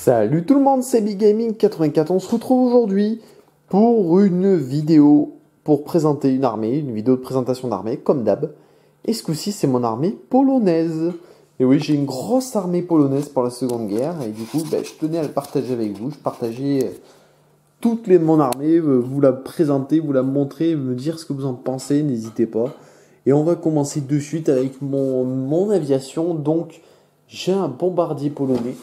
Salut tout le monde, c'est Big Gaming 84. On se retrouve aujourd'hui pour une vidéo pour présenter une armée, une vidéo de présentation d'armée, comme d'hab. Et ce coup-ci, c'est mon armée polonaise. Et oui, j'ai une grosse armée polonaise pour la Seconde Guerre. Et du coup, je tenais à le partager avec vous. Je partageais mon armée, vous la présenter, vous la montrer, me dire ce que vous en pensez, n'hésitez pas. Et on va commencer de suite avec mon aviation. Donc, j'ai un bombardier polonais.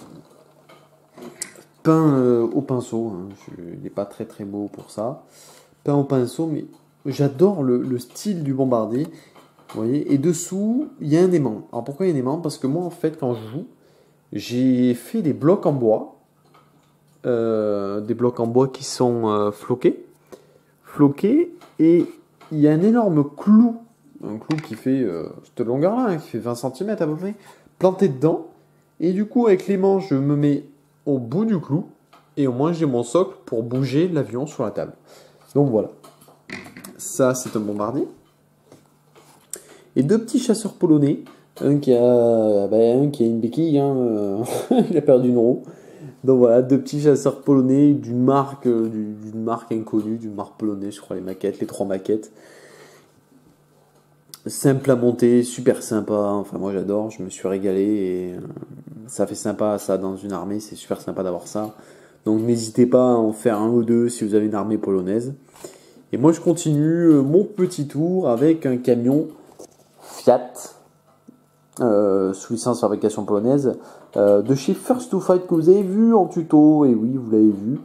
Peint au pinceau, hein. Il n'est pas très très beau pour ça. Peint au pinceau, mais j'adore le style du bombardier. Vous voyez, et dessous, il y a un aimant. Alors pourquoi il y a un aimant? Parce que moi, en fait, quand je joue, j'ai fait des blocs en bois. Des blocs en bois qui sont floqués. Floqués, et il y a un énorme clou. Un clou qui fait cette longueur-là, hein, qui fait 20 cm à peu près, planté dedans. Et du coup, avec l'aimant, je me mets au bout du clou, et au moins j'ai mon socle pour bouger l'avion sur la table. Donc voilà, ça c'est un bombardier. Et deux petits chasseurs polonais, un qui a une béquille, hein, il a perdu une roue. Donc voilà, deux petits chasseurs polonais d'une marque inconnue, d'une marque polonaise, je crois, les trois maquettes. Simple à monter, super sympa, enfin moi j'adore, je me suis régalé et ça fait sympa ça dans une armée, c'est super sympa d'avoir ça. Donc n'hésitez pas à en faire un ou deux si vous avez une armée polonaise. Et moi je continue mon petit tour avec un camion Fiat, sous licence fabrication polonaise, de chez First to Fight que vous avez vu en tuto, et oui vous l'avez vu.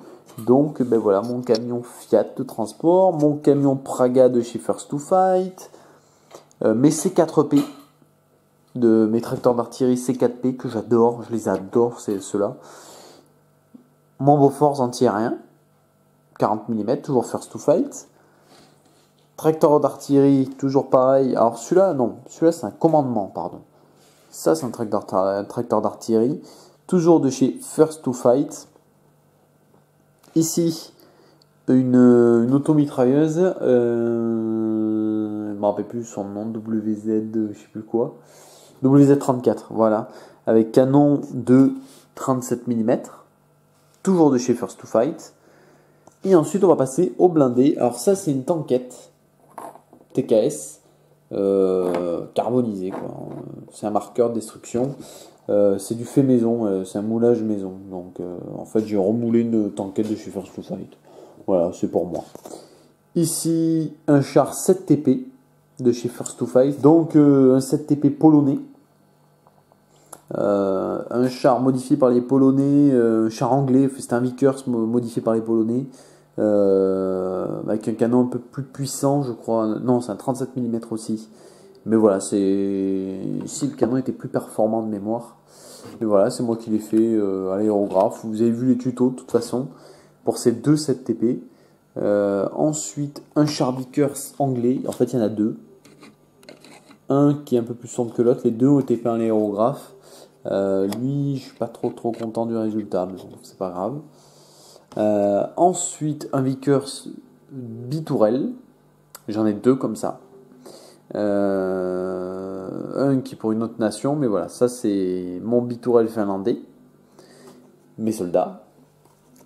Donc voilà mon camion Fiat de transport, mon camion Praga de chez First to Fight. Mes C4P, mes tracteurs d'artillerie C4P que j'adore, je les adore, c'est ceux-là. Mon Bofors anti-aérien, 40 mm, toujours First to Fight. Tracteur d'artillerie, toujours pareil. Alors celui-là, non, celui-là c'est un commandement, pardon. Ça c'est un tracteur d'artillerie, toujours de chez First to Fight. Ici, une automitrailleuse, je me rappelle plus son nom, WZ, je sais plus quoi, WZ-34, voilà, avec canon de 37 mm, toujours de chez First to Fight. Et ensuite on va passer au blindé. Alors ça c'est une tanquette TKS carbonisée, quoi. C'est un marqueur de destruction. C'est du fait maison, c'est un moulage maison. Donc en fait j'ai remoulé une tanquette de chez First to Fight. Voilà, c'est pour moi. Ici un char 7 TP de chez First to Fight. Donc un 7 TP polonais. Un char modifié par les Polonais, un char anglais, c'est un Vickers modifié par les Polonais, avec un canon un peu plus puissant, je crois. Non, c'est un 37 mm aussi. Mais voilà, ici le canon était plus performant de mémoire. Mais voilà, c'est moi qui l'ai fait à l'aérographe. Vous avez vu les tutos de toute façon pour ces deux 7 TP. Ensuite, un char Vickers anglais. En fait, il y en a deux. Un qui est un peu plus sombre que l'autre. Les deux ont été peints à l'aérographe. Lui, je suis pas trop content du résultat, mais bon, c'est pas grave. Ensuite, un Vickers bitourelle. J'en ai deux comme ça. Un qui est pour une autre nation, mais voilà, ça c'est mon bitourelle finlandais. Mes soldats.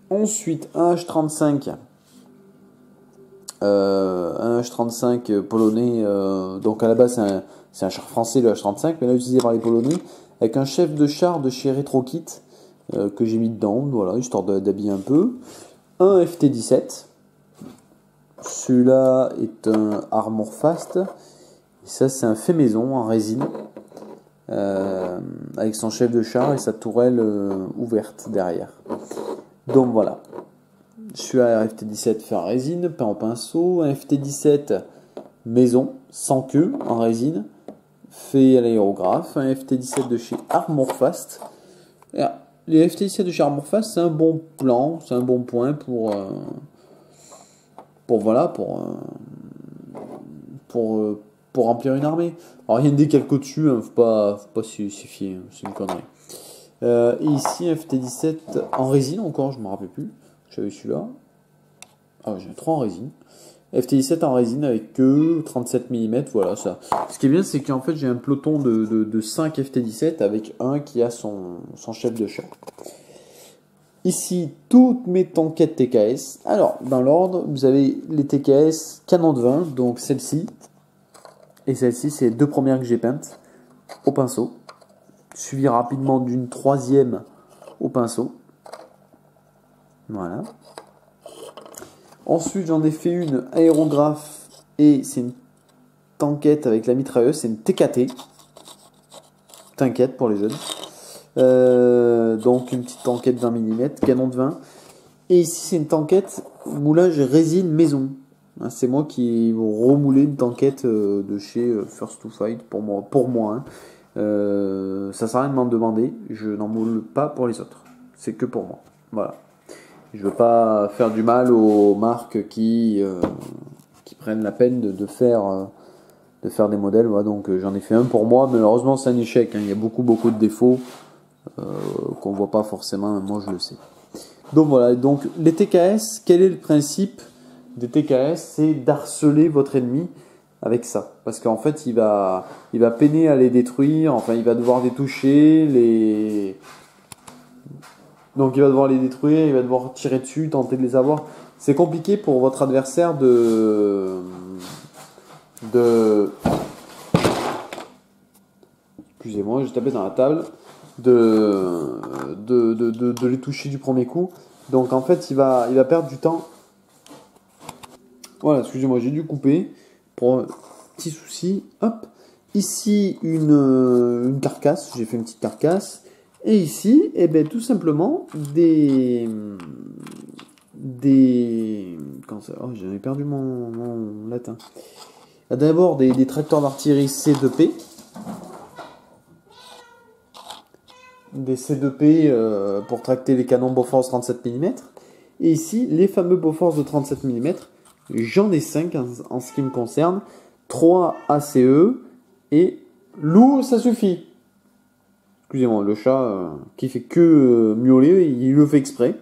Ensuite, un H-35. Un H-35 polonais. Donc à la base, c'est un char français, le H-35, mais là utilisé par les Polonais. Avec un chef de char de chez RetroKit que j'ai mis dedans, voilà, histoire d'habiller un peu. Un FT-17. Celui-là est un Armor Fast. Et ça, c'est un fait maison en résine. Avec son chef de char et sa tourelle ouverte derrière. Donc voilà. Celui-là, un FT-17 fait en résine, peint au pinceau. Un FT-17 maison, sans queue, en résine, fait à l'aérographe. Un FT-17 de chez Armor Fast. Les FT-17 de chez Armor Fast, c'est un bon plan, c'est un bon point pour remplir une armée. Alors il y a une décalque au-dessus, hein, faut pas s'y fier, hein, c'est une connerie. Et ici un FT-17 en résine encore, je me rappelle plus. J'avais celui-là. Ah, j'ai 3 en résine. FT-17 en résine avec que 37 mm, voilà ça. Ce qui est bien, c'est qu'en fait j'ai un peloton de 5 FT-17 avec un qui a son chef de char. Ici, toutes mes tankettes TKS. Alors, dans l'ordre, vous avez les TKS canon de vin, donc celle-ci. Et celle-ci, c'est les deux premières que j'ai peintes au pinceau. Suivi rapidement d'une troisième au pinceau. Voilà. Ensuite, j'en ai fait une aérographe et c'est une tanquette avec la mitrailleuse. C'est une TKT. T'inquiète pour les jeunes. Donc une petite tanquette 20 mm, canon de vin. Et ici, c'est une tanquette moulage résine maison. C'est moi qui vais remouler une tanquette de chez First to Fight pour moi. Ça sert à rien de m'en demander. Je n'en moule pas pour les autres. C'est que pour moi. Voilà. Je veux pas faire du mal aux marques qui prennent la peine de faire des modèles. Voilà, donc j'en ai fait un pour moi. Malheureusement, c'est un échec. Il y a beaucoup de défauts qu'on voit pas forcément. Moi, je le sais. Donc voilà. Donc les TKS, quel est le principe des TKS? C'est d'harceler votre ennemi avec ça, parce qu'en fait, il va peiner à les détruire. Enfin, il va devoir les toucher, donc il va devoir les détruire, il va devoir tirer dessus, tenter de les avoir. C'est compliqué pour votre adversaire excusez-moi, j'ai tapé dans la table, de les toucher du premier coup. Donc en fait, il va perdre du temps. Voilà, excusez-moi, j'ai dû couper pour un petit souci. Hop, ici une carcasse, j'ai fait une petite carcasse. Et ici, eh ben, tout simplement, oh, j'avais perdu mon latin. D'abord, des tracteurs d'artillerie C2P. Des C2P pour tracter les canons Bofors 37 mm. Et ici, les fameux Bofors de 37 mm. J'en ai 5 en ce qui me concerne. 3 ACE et loup, ça suffit. Excusez-moi, le chat qui fait que miauler, il le fait exprès.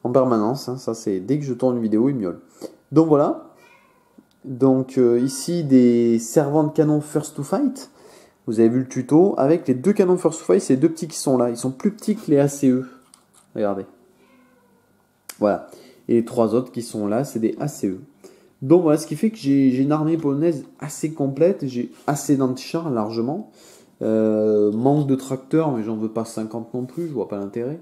En permanence, hein, ça c'est dès que je tourne une vidéo, il miaule. Donc voilà. Donc ici des servants de canon First to Fight. Vous avez vu le tuto. Avec les deux canons First to Fight, c'est deux petits qui sont là. Ils sont plus petits que les ACE. Regardez. Voilà. Et les trois autres qui sont là, c'est des ACE. Donc voilà, ce qui fait que j'ai une armée polonaise assez complète. J'ai assez d'antichars largement. Manque de tracteurs, mais j'en veux pas 50 non plus, je vois pas l'intérêt.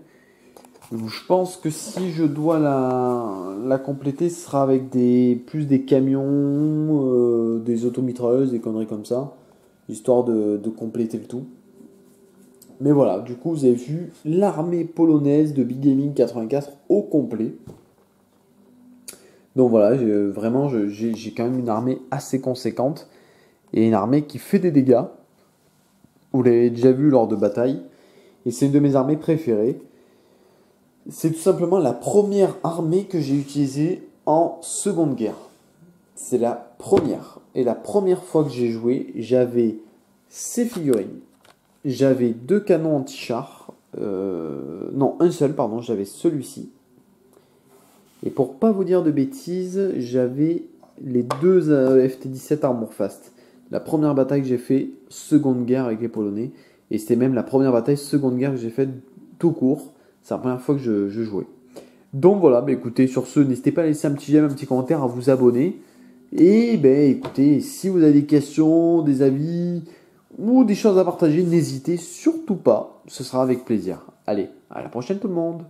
Je pense que si je dois la compléter, ce sera avec plus des camions, des automitrailleuses, des conneries comme ça, histoire de compléter le tout. Mais voilà, du coup vous avez vu l'armée polonaise de Big Gaming 84 au complet. Donc voilà, vraiment j'ai quand même une armée assez conséquente et une armée qui fait des dégâts. Vous l'avez déjà vu lors de batailles. Et c'est une de mes armées préférées. C'est tout simplement la première armée que j'ai utilisée en Seconde Guerre. C'est la première. Et la première fois que j'ai joué, j'avais ces figurines. J'avais deux canons anti-chars. Non, un seul, pardon. J'avais celui-ci. Et pour pas vous dire de bêtises, j'avais les deux FT-17 Armor Fast. La première bataille que j'ai fait, Seconde Guerre avec les Polonais. Et c'était même la première bataille Seconde Guerre que j'ai faite tout court. C'est la première fois que je jouais. Donc voilà, bah écoutez, sur ce, n'hésitez pas à laisser un petit j'aime, un petit commentaire, à vous abonner. Et ben écoutez, si vous avez des questions, des avis ou des choses à partager, n'hésitez surtout pas. Ce sera avec plaisir. Allez, à la prochaine tout le monde.